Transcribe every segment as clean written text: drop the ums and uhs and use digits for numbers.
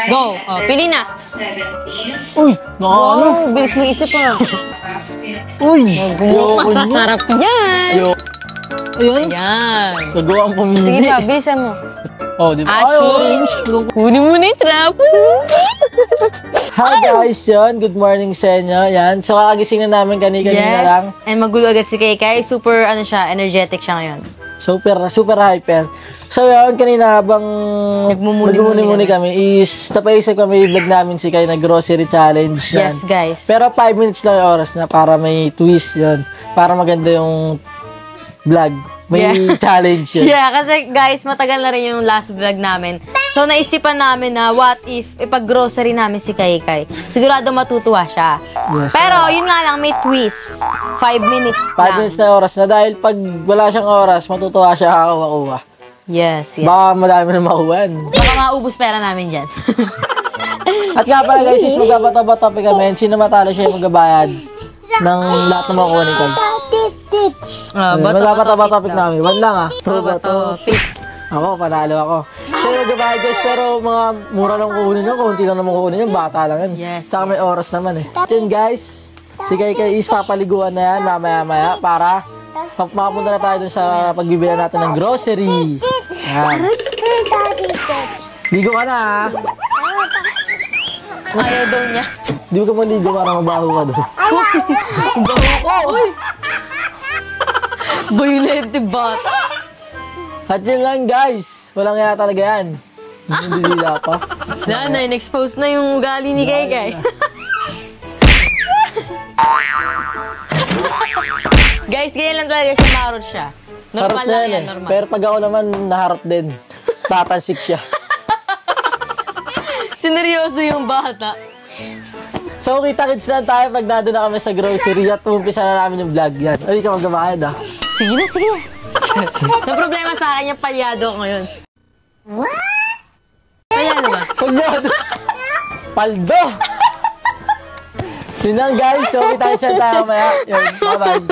Go! Oh, pili na. Uy! Wow, bilis mo isip ah. Uy! Masasarap yan! Ayun? Yan. So, go ang pumili. Sige pa, bilisan mo. Oh, di ba? Achi! Kunin mo na yung trap. Hi guys! Yun, good morning sa inyo. Yan. So, kakagising na namin kanina lang. And magulo agad si Kay. Super, energetic siya ngayon. Super hyper. So yun, kanina habang nagmumuni kami is napaisip kami i-vlog namin si Kay na grocery challenge. Yan. Yes, guys. Pero 5 minutes lang yung oras na para may twist yun. Para maganda yung vlog. May challenge yun. Yeah, kasi guys, matagal na rin yung last vlog namin. So naisipan namin na what if ipag-grocery namin si Kay. Sigurado matutuwa siya. Yes, pero yun nga lang, may twist. 5 minutes 5 minutes na oras na dahil pag wala siyang oras, matutuwa siya kakakuha. Yes. Baka madami na makuhan. Baka maubos pera namin dyan. At nga pala guys, is magbabato-bato kami. Sino matalo siya yung magbabayad ng lahat ng makuha ni Kay. Magbabato namin. One lang ah. Bato. Pick. Ako, panalo ako. So, magbabayad guys, pero mga mura lang kukunin yun. Kunti lang naman kukunin yun. Bata lang yun. Yes. Saka may oras naman eh. Yun guys, si Kay is papaliguan na yan mamaya-maya para makapunta na tayo dun sa pagbibili natin ng grocery. Yan. Ligo ka na ha. Ayaw daw niya. Di ko maligo para mabaho ka doon. Baho ko! Uy! Violent bata! At yun lang guys. Walang kaya talaga yan. Hindi nila pa. Wala na, in-expose na yung ugali ni Kay. Guys, ganyan lang talaga siya, marot siya. Normal lang yan, normal. Pero pag ako naman, naharap din. Tatansik siya. Sineryoso yung bata. So, kita-kits lang tayo pag nandun na kami sa grocery at umpisa na namin yung vlog yan. Ay, ka magbabayad ah. Sige na. Ang problema sa akin yung palyado ngayon. Palyado ba? Palyado! Paldo! Yun lang guys, so kita-kits lang tayo mamaya. Yun, bye-bye.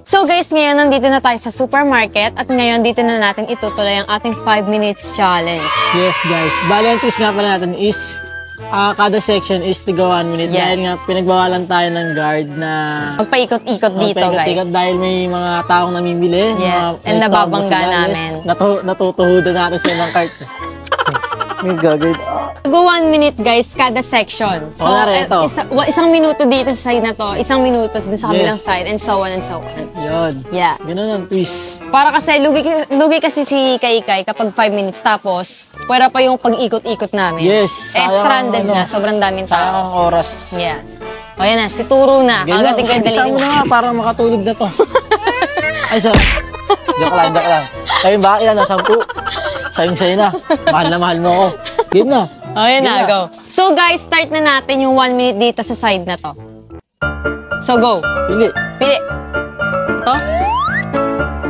So guys, ngayon nandito na tayo sa supermarket at ngayon dito na natin itutuloy ang ating 5 minutes challenge. Yes guys, bali ang twist nga pala natin is kada section is to go 1 minute. Yes. Dahil nga pinagbawalan tayo ng guard na magpaikot-ikot dito guys. Dahil may mga taong namimili. Yeah, mga and nababangga namin. Yes, natutuhudan natin sa ibang cart. May gagawin. Go 1 minute guys, kada section. So, isang minuto dito sa side na to, isang minuto dun sa kabilang side, and so on and so on. Yun. Yeah. Ganun ang twist. Para kasi, lugi kasi si Kay kapag 5 minutes, tapos, pwera pa yung pag-ikot-ikot namin. Yes. Stranded na, sobrang daming tao. Sayang ang oras. Yes. O yan na, si Turo na. Kagating kayo daliri mo na nga, para makatulog na to. Ay, sorry. Joke lang. Ayun ba, ilan na, 10? Sayang-sayo na. Mahal na mahal mo ako. Game na. O yan na, go. So guys, start na natin yung 1 minute dito sa side na to. So go. Pili. Ito?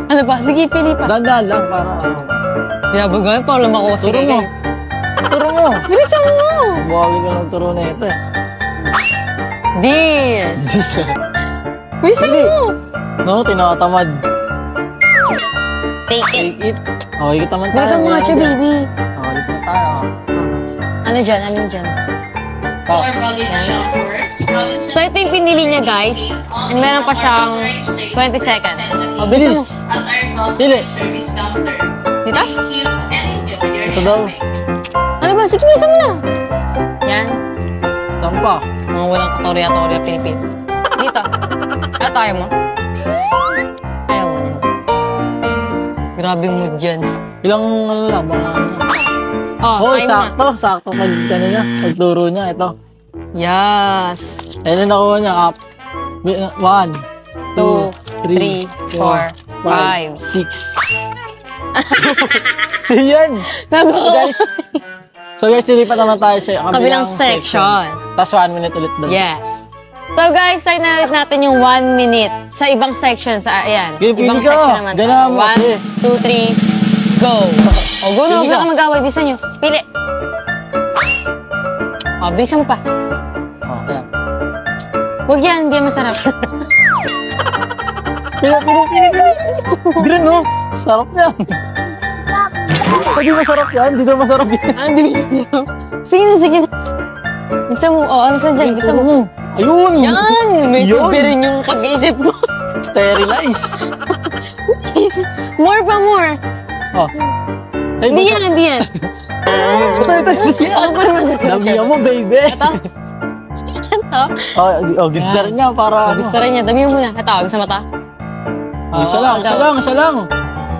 Ano ba? Sige, pili pa. Dandan lang para Binabagaan pa, wala makuha. Sige, Turo mo. Bilisan mo. Buwagin ko ng turo na ito eh. This. Bilisan mo. No, tinatamad. Take it. Okay, kita man tayo. Balikan mo nga siya, baby. Ulit na tayo. Ano dyan? So, ito yung pinili niya, guys. And meron pa siyang 20 seconds. O, bilisan mo. Sili. Dito? Ito daw. Ano ba? Sige, bilisan mo na. Yan. Saan pa? Mga walang katorya-torya, Pilipin. Dito. Ano tayo mo? Ayaw mo. Grabe mood dyan. Ilang ano lang, mga Oh, sakto pag ano niya, pagturo niya, ito. Yes. Ayun na nakuha niya, 1, 2, 3, 4, 5, 6. So yan. Guys. So guys, nilipat naman tayo sa kabilang section. Tapos 1 minute ulit doon. Yes. So guys, start na ulit natin yung 1 minute sa ibang section. Ayan, ibang section naman. 1, 2, 3, go. O, go na, huwag na ka mag-away. Bilisan nyo. Pili. O, bilisan mo pa. Ayan. Huwag yan, hindi yan masarap. Pili. Green, no? Sarap niya. Hindi masarap yan. Hindi daw masarap yan. Hindi masarap. Bisa mo, ano saan dyan? Bisa mo. Ayun! Yan! May sabi rin yung pag-iisip mo. Sterilize. More pa, more. Oh. Ay, Hindi yan, hindi yan. Ako pa naman susunod siya. Damihan mo, baby. Ito. Ito. Gisa rin niya para Gusto rin niya. Damihan mo na. Ito, sa mata. Isa lang.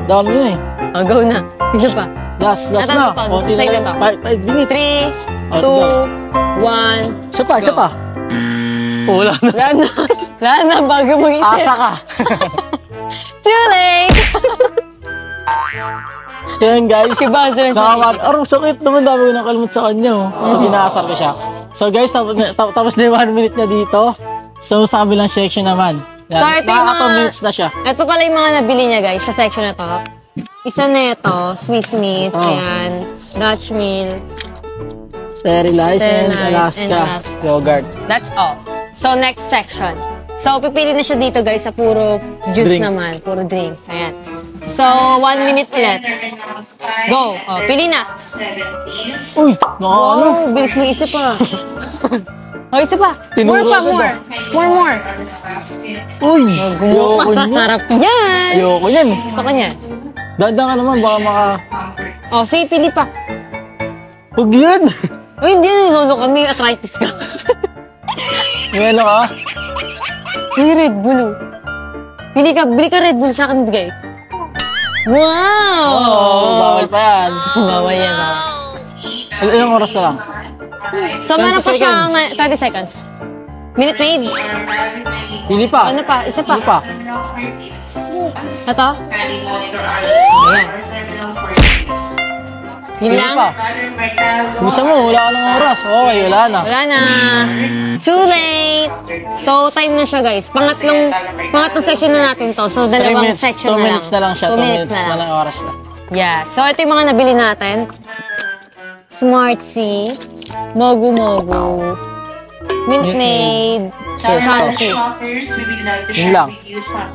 Dami niya eh. Go na. Dito pa. Last na. Ito. 5 minutes. 3, 2, 1. Isa pa. Wala na. Wala na, bago mag-isip. Asa ka. Too late! So yun guys. Kibasa lang siya. Sakit naman. Dami ko nakalimut sa kanya. Pinaasar ko siya. So guys, tapos na yung 1 minute na dito. So sa kabilang section naman. Yan. So ito yung mga... 2 minutes na siya. Ito pala yung mga nabili niya guys sa section na to. Isa na ito, Swiss Miss, ayan, Dutch Mill. Sterilized and Alaska yogurt. That's all. So next section. So pipili na siya dito guys sa puro juice naman, puro drinks. Ayan. So 1 minute ulit. Go. Pili na. Uy, ano? Bilis mo isip pa. Isa pa. Tinuro More. Uy, masasarap yan. Ayoko yan. Gusto ko niyan. Dadang ka naman, baka maka... Sige, pili pa. Huwag yan. Hindi nilolo ka. May arthritis ka. May ano ka? May Red Bull. Bili ka Red Bull sa akin bigay. Wow! Bawal pa yan. Bawal yan. Ilang oras na lang? So, meron pa siyang 30 seconds. Minute Maid. Pili pa. Ano pa? Isa pa. Pili pa. Ito? Ayan. Yun lang? Bisa mo, wala ka ng oras. Okay, wala na. Wala na. Too late. So, time na siya guys. Pangatlong section na natin to. So, dalawang section na lang. 2 minutes na lang siya. 2 minutes na lang. Oras na. Yeah. So, ito yung mga nabili natin. Smartsy, Mogu Mogu, Minute Maid, Sunkiss. Yun lang.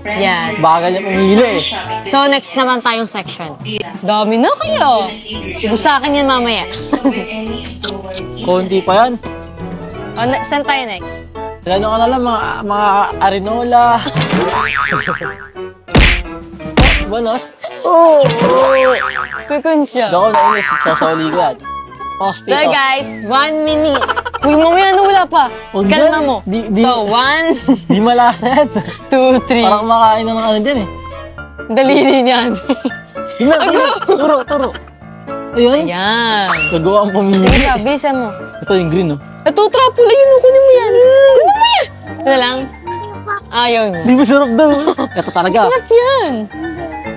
Yes. Bagal niya pumili eh. So, next naman tayong section. Dami na kayo. Gusto sa akin yan mamaya. Konti pa yan. Saan tayo next? Gano'n ka na lang, mga arinola. Banos? Kukun siya. Dako na ulit, sasawali ko yan. So guys, 1 minute. Uy, mamaya na wala pa. Kalma mo. So, 1, Di malasa yan. 2, 3. Parang kumakain na ng ano dyan eh. Dalili niyan. Turo. Ayun. Ayan. Gagawa ang pumili. Sige ka, bilisan mo. Ito yung green oh. Ito, trapula yun. Kunin mo yan. Ito lang. Ayaw mo. Di masarap daw. Ito talaga. Masarap yan.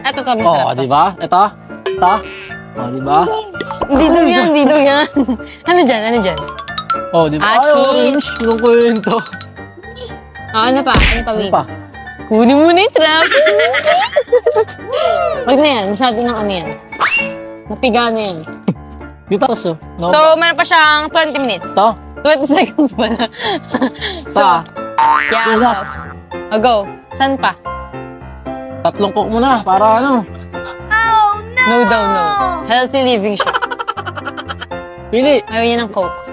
Ito to, masarap to. Diba? Ito. Diba? Hindi daw yan. Ano dyan? Diba? Cheese. Yung kwento. Ano pa, Wing? Pa? Kunin mo na yung trap. Huwag na yan. Masyado ng ano yan. Napiga na yan. Dito kasi. So, meron pa siyang 20 minutes. Ito? 20 seconds pa na. So, yatos. Go. Saan pa? 3 cook muna para ano. No daw, no. Healthy living siya. Pili. Ayaw niya ng Coke.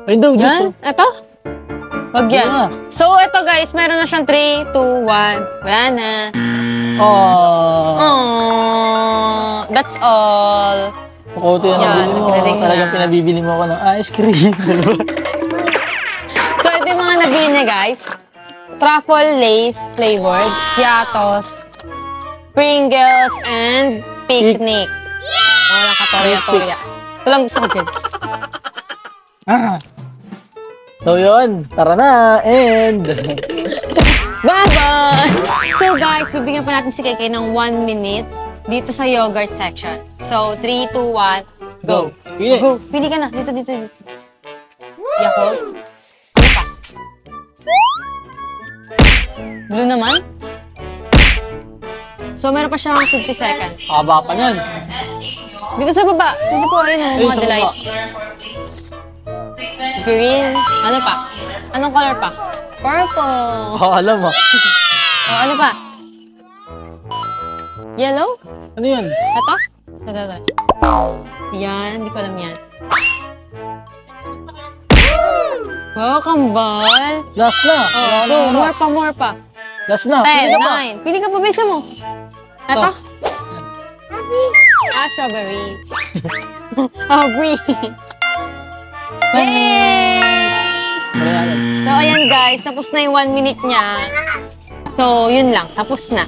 Ayun daw, juice. Yan? Ito? Wag yan. So, ito guys, meron na siyang 3, 2, 1. Wala na. That's all. Pukoto yan ang bili mo. Talagang pinabibili mo ako ng ice cream. So, ito yung mga nabili niya guys. Truffle Lace flavored, Yatos, Pringles, and Picnic. Wala katorya-torya. Ito lang gusto ko dyan. So yun, tara na, and... Bye-bye! So guys, bibigyan pa natin si Keke ng 1 minute dito sa yogurt section. So, 3, 2, 1, go! Pili. Go! Pili ka na. Dito. Yakult. Ano pa? Blue naman? So, meron pa siyang 50 seconds. Haba pa yan. Dito sa baba. Dito po, ayun o, mga delight. Green. Ano pa? Anong color pa? Purple. Alam mo. Ano pa? Yellow? Ano yun? Ito? Yan, hindi ko alam yan. Wow, kambal. Last na. Wala na Oh, oras. more pa. Last na. 10, 9. Pili ka pa, bisa mo. Ito? Strawberry. Aubrey. Yay! So, ayan guys, tapos na yung 1 minute niya. So, yun lang, tapos na.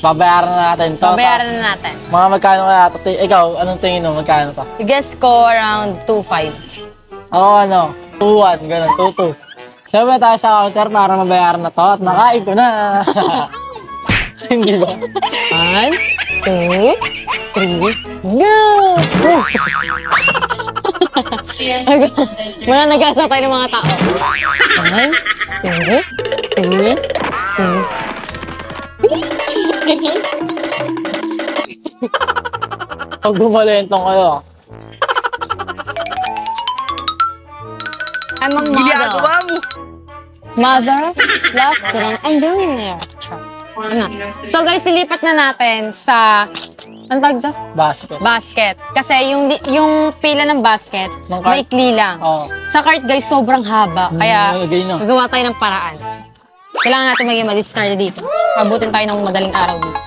Babayaran na natin to. Babayaran na natin. Mga magkano kaya ito? Ikaw, anong tingin mo? Magkano to? Guess ko around 2.5. Ako ano? 2-1, ganun, 2-2. Siyempre tayo sa counter para mabayaran na to at nakain ko na. Hindi ba? 1, 2, 3, go! Muna nag-asa tayo ng mga tao. 1, 2, 3, Pag bumalentong kayo. I'm a model. Mother, last student, I'm doing there. Ano? So guys, silipat na natin sa, ano tawag ito? Basket. Basket. Kasi yung pila ng basket, Ng cart? maikli lang. Oo. Sa cart guys, sobrang haba. Kaya nalagay na. gagawa tayo ng paraan. Kailangan natin maging madiskarte dito. Abutin tayo ng madaling araw dito.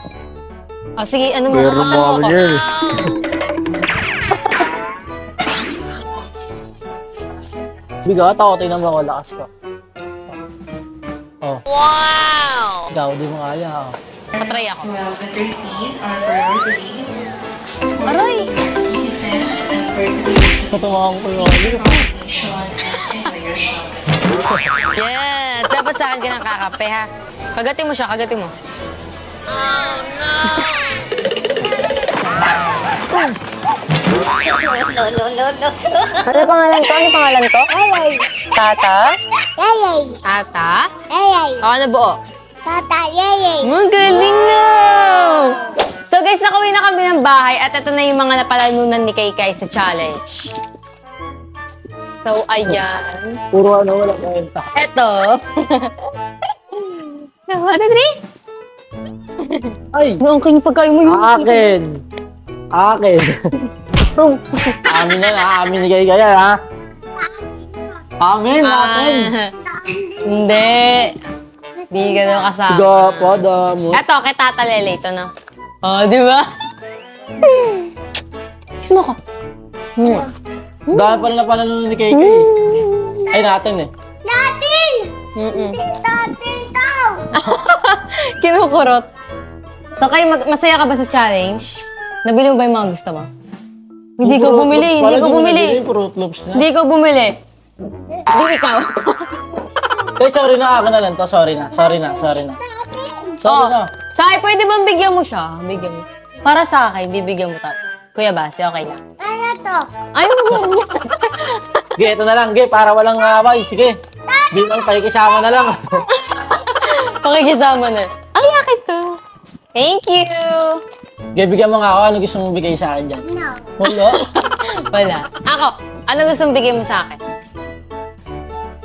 O sige, ano mo? Kasan mo ako? Bigat ako, tingnan mo ako, lakas ko. Oh. Wow! Ikaw, di mo kaya. Oh. Patry ako. Well, the 13 are priorities. Aray! Pieces and birthdays. Natumakang ko yung Celebration and enjoy your shopping. Yes! Dapat sa akin ka ng kakape, ha? Kagatin mo siya, kagatin mo. Ano pangalan to? Ano pangalan to? Yayay. Tata? Yayay. Tata? Yayay. Ako na buo. Tata, yayay. Magaling na! So guys, nakauwi na kami ng bahay at ito na yung mga napalanunan ni Kaykay sa challenge. So, ayan. Puro ano, wala kwenta. Ito. 1, 2, 3. Ay! Ang kanyang pagkain mo yun. Akin! Akin! Amin yan, ha? Amin ni Kay Kaya, ha? Amin! Akin! Hindi. Hindi ka daw kasama. Siga po, damo. Eto, kay Tata Lele ito, no? Oh, di ba? Kiss mo ko. Dahil pa na panalo ni Kay Kay. Ay, natin eh. Natin! Mm-mm. Natin daw! Kinukurot. So, kayo, masaya ka ba sa challenge? Nabili mo ba yung mga gusto mo? Hindi ko bumili, hindi ko bumili. Fruit Loops na. Hindi ko bumili. Hindi ikaw. Eh, sorry na, ako na lang to. Sorry na. Sorry na. Sorry na. Tay, pwede bang bigyan mo siya? Bigyan mo. Para sa akin, bibigyan mo tat. Kuya Basi, okay lang. Ano to? Ayaw mo. Sige, ito na lang. Sige, para walang away. Sige. Bilang pakikisama na lang. Pakikisama na. Ay, akin to. Thank you. Sige, bigyan mo nga ako. Ano gusto mong bigay sa akin dyan? No. Wala. Wala. Ako, ano gusto mong bigyan mo sa akin?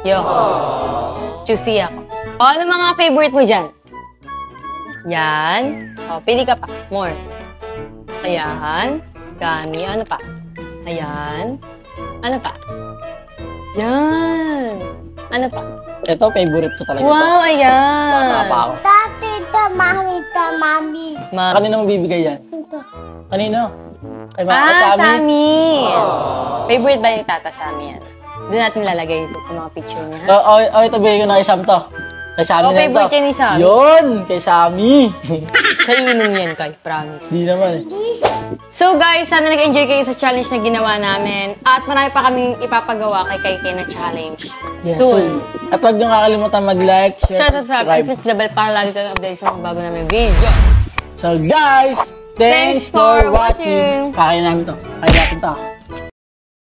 Yoko. Choosy ako. O, ano mga favorite mo dyan? Yan. O, pili ka pa. More. Ayan. Gani. Ano pa? Ayan. Ano pa? Yan. Ano pa? Ito, favorite ko talaga. Wow, Bata ayan. pa ako. Tati to, mami. Kanino mo bibigay yan? Kanino? Kay mga Ah, kasami? Sammy. Favorite ba yung Tata Sammy yan? Doon natin lalagay sa mga picture niya, ha? Ito, bigay ko na kay Sam to. Kay Sammy na ito. favorite yan ni Sammy. Yun! Kay Sammy. Sa inom yan, Kay. Promise. Di naman eh. So guys, sana nag-enjoy kayo sa challenge na ginawa namin. At marami pa kaming ipapagawa kay Kay na challenge. Soon. At huwag niyong kakalimutan mag-like, share, Subscribe and hit the bell para lagi kayong update sa mga bago namin video. So guys, thanks Thanks for for watching. watching. Kakain namin to. Kakain natin to.